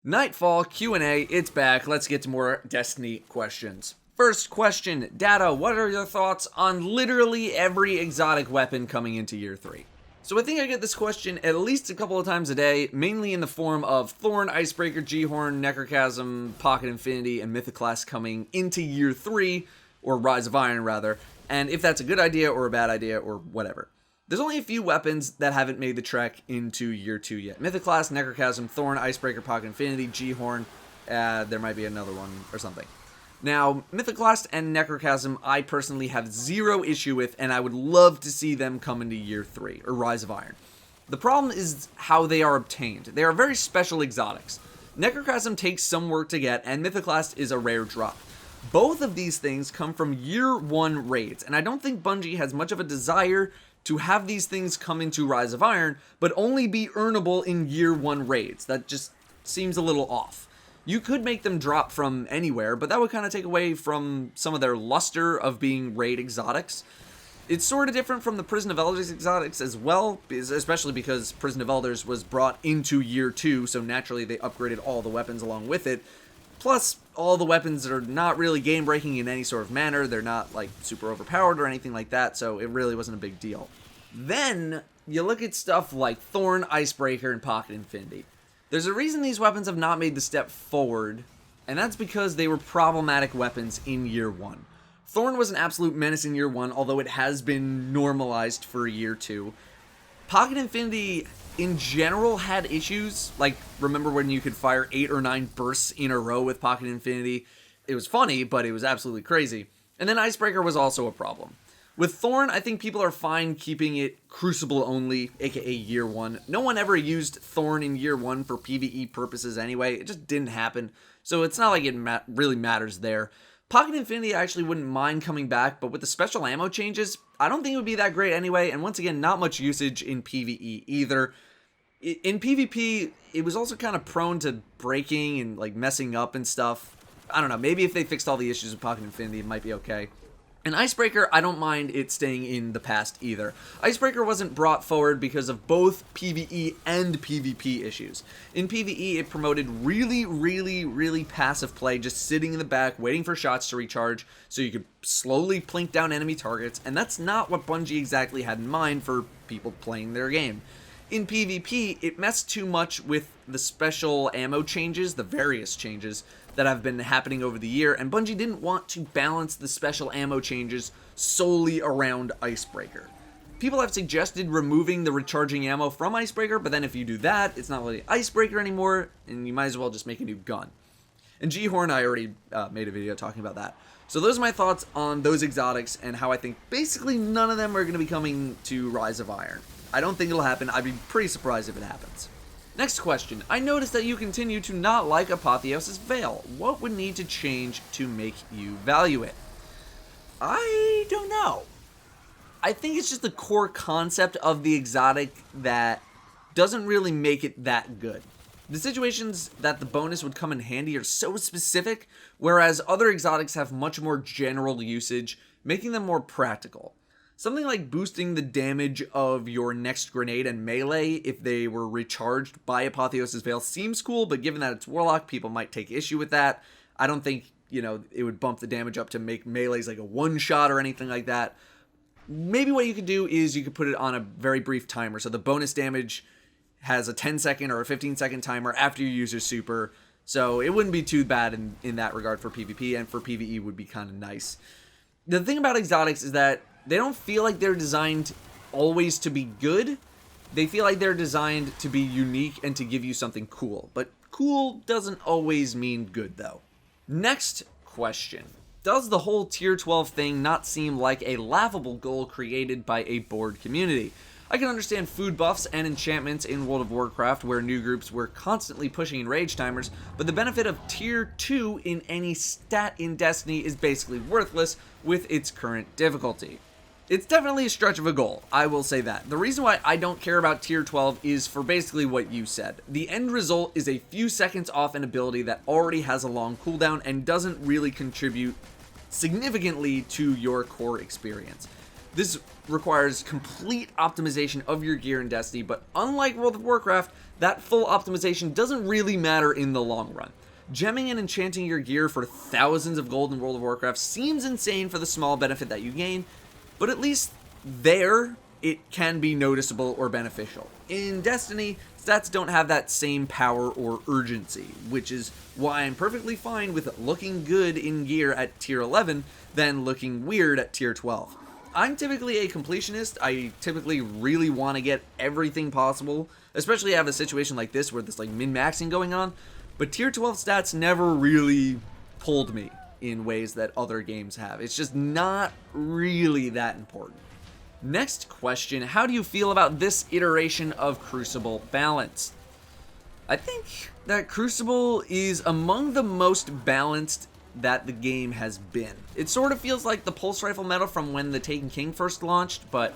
Nightfall Q&A, it's back. Let's get to more Destiny questions. First question, Datto, what are your thoughts on literally every exotic weapon coming into Year 3? So I think I get this question at least a couple of times a day, mainly in the form of Thorn, Icebreaker, G-Horn, Necrochasm, Pocket Infinity, and Mythoclast coming into Year 3, or Rise of Iron rather, and if that's a good idea or a bad idea or whatever. There's only a few weapons that haven't made the trek into Year 2 yet. Mythoclast, Necrochasm, Thorn, Icebreaker, Pocket Infinity, G-Horn, there might be another one or something. Now, Mythoclast and Necrochasm I personally have zero issue with, and I would love to see them come into Year 3, or Rise of Iron. The problem is how they are obtained. They are very special exotics. Necrochasm takes some work to get, and Mythoclast is a rare drop. Both of these things come from Year 1 raids, and I don't think Bungie has much of a desire to have these things come into Rise of Iron, but only be earnable in Year 1 raids. That just seems a little off. You could make them drop from anywhere, but that would kind of take away from some of their luster of being raid exotics. It's sort of different from the Prison of Elders exotics as well, especially because Prison of Elders was brought into Year 2, so naturally they upgraded all the weapons along with it. Plus, all the weapons are not really game-breaking in any sort of manner. They're not, like, super overpowered or anything like that, so it really wasn't a big deal. Then, you look at stuff like Thorn, Icebreaker, and Pocket Infinity. There's a reason these weapons have not made the step forward, and that's because they were problematic weapons in Year 1. Thorn was an absolute menace in Year 1, although it has been normalized for Year 2. Pocket Infinity in general had issues, like remember when you could fire 8 or 9 bursts in a row with Pocket Infinity? It was funny, but it was absolutely crazy. And then Icebreaker was also a problem. With Thorn, I think people are fine keeping it Crucible only, aka Year 1. No one ever used Thorn in Year 1 for PvE purposes anyway, it just didn't happen, so it's not like it really matters there. Pocket Infinity I actually wouldn't mind coming back, but with the special ammo changes, I don't think it would be that great anyway, and once again, not much usage in PvE either. In PvP, it was also kind of prone to breaking and like messing up and stuff. I don't know, maybe if they fixed all the issues with Pocket Infinity, it might be okay. And Icebreaker, I don't mind it staying in the past either. Icebreaker wasn't brought forward because of both PvE and PvP issues. In PvE, it promoted really passive play, just sitting in the back, waiting for shots to recharge, so you could slowly plink down enemy targets, and that's not what Bungie exactly had in mind for people playing their game. In PvP, it messed too much with the special ammo changes, the various changes, that have been happening over the year, and Bungie didn't want to balance the special ammo changes solely around Icebreaker. People have suggested removing the recharging ammo from Icebreaker, but then if you do that, it's not really Icebreaker anymore, and you might as well just make a new gun. And G-Horn, I already made a video talking about that. So those are my thoughts on those exotics, and how I think basically none of them are going to be coming to Rise of Iron. I don't think it'll happen. I'd be pretty surprised if it happens. Next question. I noticed that you continue to not like Apotheosis Veil. What would need to change to make you value it? I don't know. I think it's just the core concept of the exotic that doesn't really make it that good. The situations that the bonus would come in handy are so specific, whereas other exotics have much more general usage, making them more practical. Something like boosting the damage of your next grenade and melee if they were recharged by Apotheosis Veil seems cool, but given that it's Warlock, people might take issue with that. I don't think, it would bump the damage up to make melees like a one-shot or anything like that. Maybe what you could do is you could put it on a very brief timer, so the bonus damage has a 10-second or a 15-second timer after you use your super, so it wouldn't be too bad in that regard for PvP, and for PvE would be kind of nice. The thing about exotics is that they don't feel like they're designed always to be good. They feel like they're designed to be unique and to give you something cool. But cool doesn't always mean good, though. Next question. Does the whole Tier 12 thing not seem like a laughable goal created by a bored community? I can understand food buffs and enchantments in World of Warcraft where new groups were constantly pushing in rage timers, but the benefit of Tier 2 in any stat in Destiny is basically worthless with its current difficulty. It's definitely a stretch of a goal, I will say that. The reason why I don't care about Tier 12 is for basically what you said. The end result is a few seconds off an ability that already has a long cooldown and doesn't really contribute significantly to your core experience. This requires complete optimization of your gear in Destiny, but unlike World of Warcraft, that full optimization doesn't really matter in the long run. Gemming and enchanting your gear for thousands of gold in World of Warcraft seems insane for the small benefit that you gain, but at least there, it can be noticeable or beneficial. In Destiny, stats don't have that same power or urgency, which is why I'm perfectly fine with looking good in gear at tier 11 than looking weird at tier 12. I'm typically a completionist. I typically really want to get everything possible, especially have a situation like this where there's like min-maxing going on, but tier 12 stats never really pulled me in ways that other games have. It's just not really that important. Next question, how do you feel about this iteration of Crucible Balance? I think that Crucible is among the most balanced that the game has been. It sort of feels like the pulse rifle meta from when the Taken King first launched, but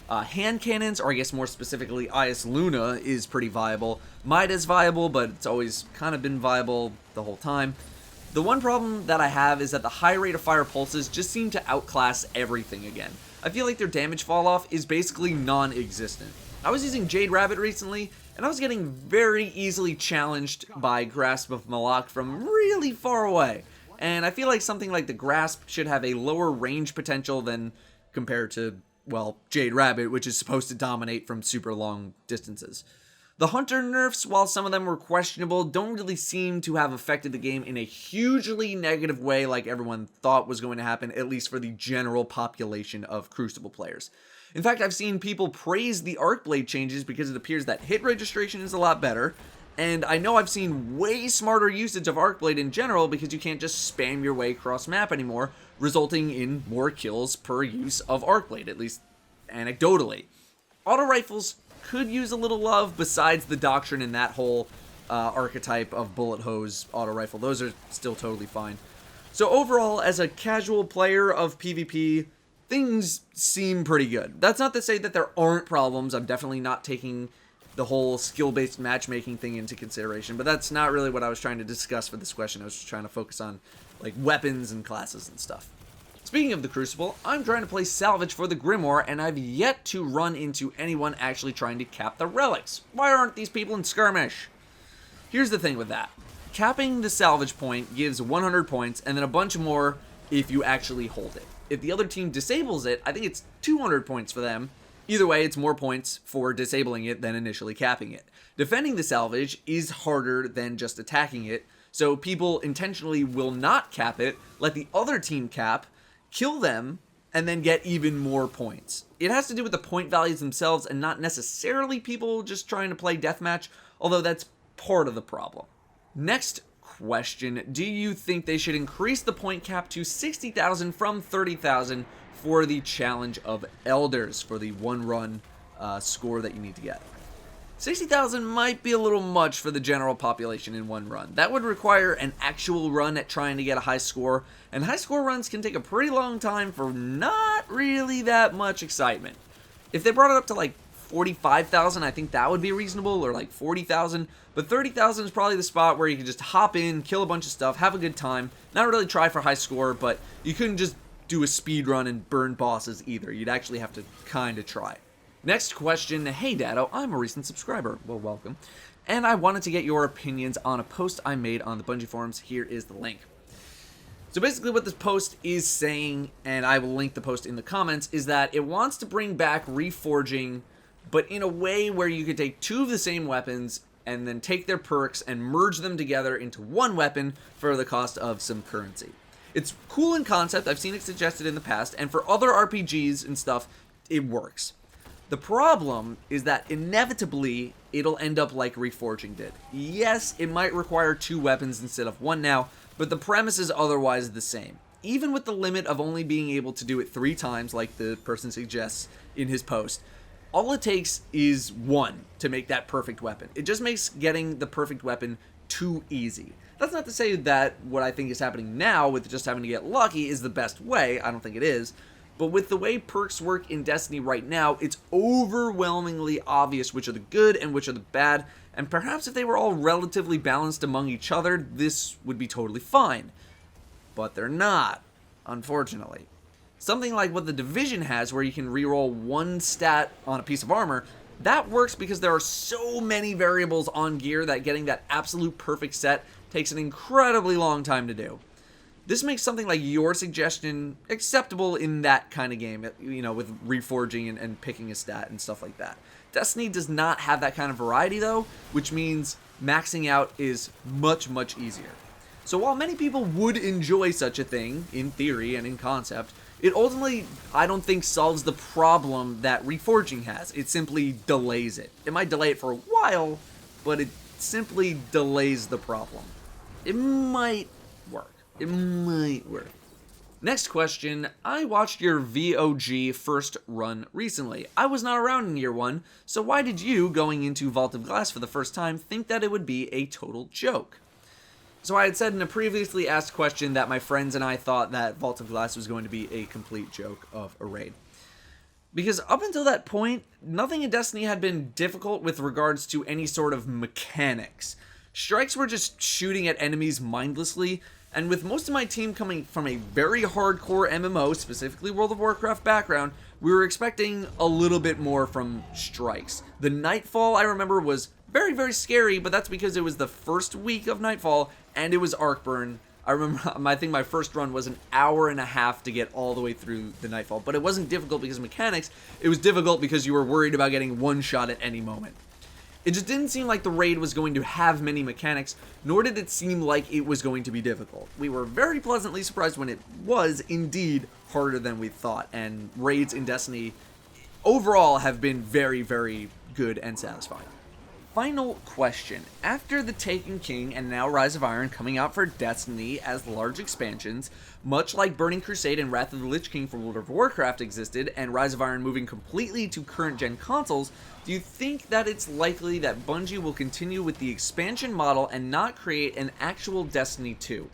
hand cannons, or I guess more specifically Ice Luna, is pretty viable. Mida's viable, but it's always kind of been viable the whole time. The one problem that I have is that the high rate of fire pulses just seem to outclass everything again. I feel like their damage falloff is basically non-existent. I was using Jade Rabbit recently, and I was getting very easily challenged by Grasp of Malak from really far away. And I feel like something like the Grasp should have a lower range potential than compared to, well, Jade Rabbit, which is supposed to dominate from super long distances. The Hunter nerfs, while some of them were questionable, don't really seem to have affected the game in a hugely negative way like everyone thought was going to happen, at least for the general population of Crucible players. In fact, I've seen people praise the Arcblade changes because it appears that hit registration is a lot better, and I know I've seen way smarter usage of Arcblade in general because you can't just spam your way across map anymore, resulting in more kills per use of Arcblade, at least anecdotally. Auto rifles could use a little love besides the doctrine in that whole archetype of bullet hose auto rifle. Those are still totally fine. So overall, as a casual player of PvP, things seem pretty good. That's not to say that there aren't problems. I'm definitely not taking the whole skill-based matchmaking thing into consideration, but that's not really what I was trying to discuss for this question. I was just trying to focus on like weapons and classes and stuff. Speaking of the Crucible, I'm trying to play Salvage for the Grimoire, and I've yet to run into anyone actually trying to cap the relics. Why aren't these people in skirmish? Here's the thing with that. Capping the Salvage point gives 100 points, and then a bunch more if you actually hold it. If the other team disables it, I think it's 200 points for them. Either way, it's more points for disabling it than initially capping it. Defending the Salvage is harder than just attacking it, so people intentionally will not cap it, let the other team cap, kill them, and then get even more points. It has to do with the point values themselves and not necessarily people just trying to play deathmatch, although that's part of the problem. Next question, do you think they should increase the point cap to 60,000 from 30,000 for the Challenge of Elders, for the one run score that you need to get? 60,000 might be a little much for the general population in one run. That would require an actual run at trying to get a high score, and high score runs can take a pretty long time for not really that much excitement. If they brought it up to like 45,000, I think that would be reasonable, or like 40,000, but 30,000 is probably the spot where you can just hop in, kill a bunch of stuff, have a good time, not really try for high score, but you couldn't just do a speed run and burn bosses either. You'd actually have to kind of try. Next question, hey Datto, I'm a recent subscriber, well welcome, and I wanted to get your opinions on a post I made on the Bungie forums. Here is the link. So basically what this post is saying, and I will link the post in the comments, is that it wants to bring back Reforging, but in a way where you could take two of the same weapons and then take their perks and merge them together into one weapon for the cost of some currency. It's cool in concept, I've seen it suggested in the past, and for other RPGs and stuff, it works. The problem is that inevitably, it'll end up like Reforging did. Yes, it might require two weapons instead of one now, but the premise is otherwise the same. Even with the limit of only being able to do it 3 times, like the person suggests in his post, all it takes is one to make that perfect weapon. It just makes getting the perfect weapon too easy. That's not to say that what I think is happening now with just having to get lucky is the best way. I don't think it is. But with the way perks work in Destiny right now, it's overwhelmingly obvious which are the good and which are the bad, and perhaps if they were all relatively balanced among each other, this would be totally fine. But they're not, unfortunately. Something like what the Division has, where you can reroll one stat on a piece of armor, that works because there are so many variables on gear that getting that absolute perfect set takes an incredibly long time to do. This makes something like your suggestion acceptable in that kind of game, you know, with reforging and picking a stat and stuff like that. Destiny does not have that kind of variety though, which means maxing out is much, much easier. So while many people would enjoy such a thing, in theory and in concept, it ultimately, I don't think, solves the problem that Reforging has. It simply delays it. It might delay it for a while, but it simply delays the problem. It might work. It might work. Next question, I watched your VOG first run recently. I was not around in year 1, so why did you, going into Vault of Glass for the first time, think that it would be a total joke? So I had said in a previously asked question that my friends and I thought that Vault of Glass was going to be a complete joke of a raid. Because up until that point, nothing in Destiny had been difficult with regards to any sort of mechanics. Strikes were just shooting at enemies mindlessly, and with most of my team coming from a very hardcore MMO, specifically World of Warcraft background, we were expecting a little bit more from strikes. The Nightfall, I remember, was very, very scary, but that's because it was the first week of Nightfall, and it was Arcburn. I remember, I think my first run was an hour and a half to get all the way through the Nightfall, but it wasn't difficult because of mechanics, it was difficult because you were worried about getting one shot at any moment. It just didn't seem like the raid was going to have many mechanics, nor did it seem like it was going to be difficult. We were very pleasantly surprised when it was indeed harder than we thought, and raids in Destiny overall have been very, very good and satisfying. Final question. After the Taken King and now Rise of Iron coming out for Destiny as large expansions, much like Burning Crusade and Wrath of the Lich King for World of Warcraft existed, and Rise of Iron moving completely to current-gen consoles, do you think that it's likely that Bungie will continue with the expansion model and not create an actual Destiny 2?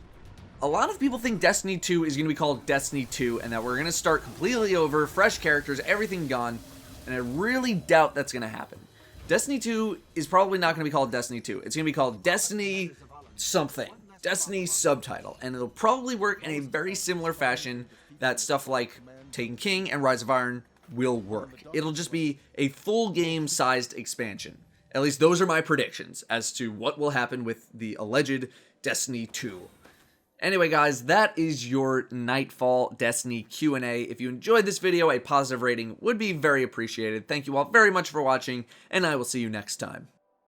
A lot of people think Destiny 2 is going to be called Destiny 2 and that we're going to start completely over, fresh characters, everything gone, and I really doubt that's going to happen. Destiny 2 is probably not going to be called Destiny 2. It's going to be called Destiny something. Destiny subtitle. And it'll probably work in a very similar fashion that stuff like Taken King and Rise of Iron will work. It'll just be a full game sized expansion. At least those are my predictions as to what will happen with the alleged Destiny 2. Anyway, guys, that is your Nightfall Destiny Q&A. If you enjoyed this video, a positive rating would be very appreciated. Thank you all very much for watching, and I will see you next time.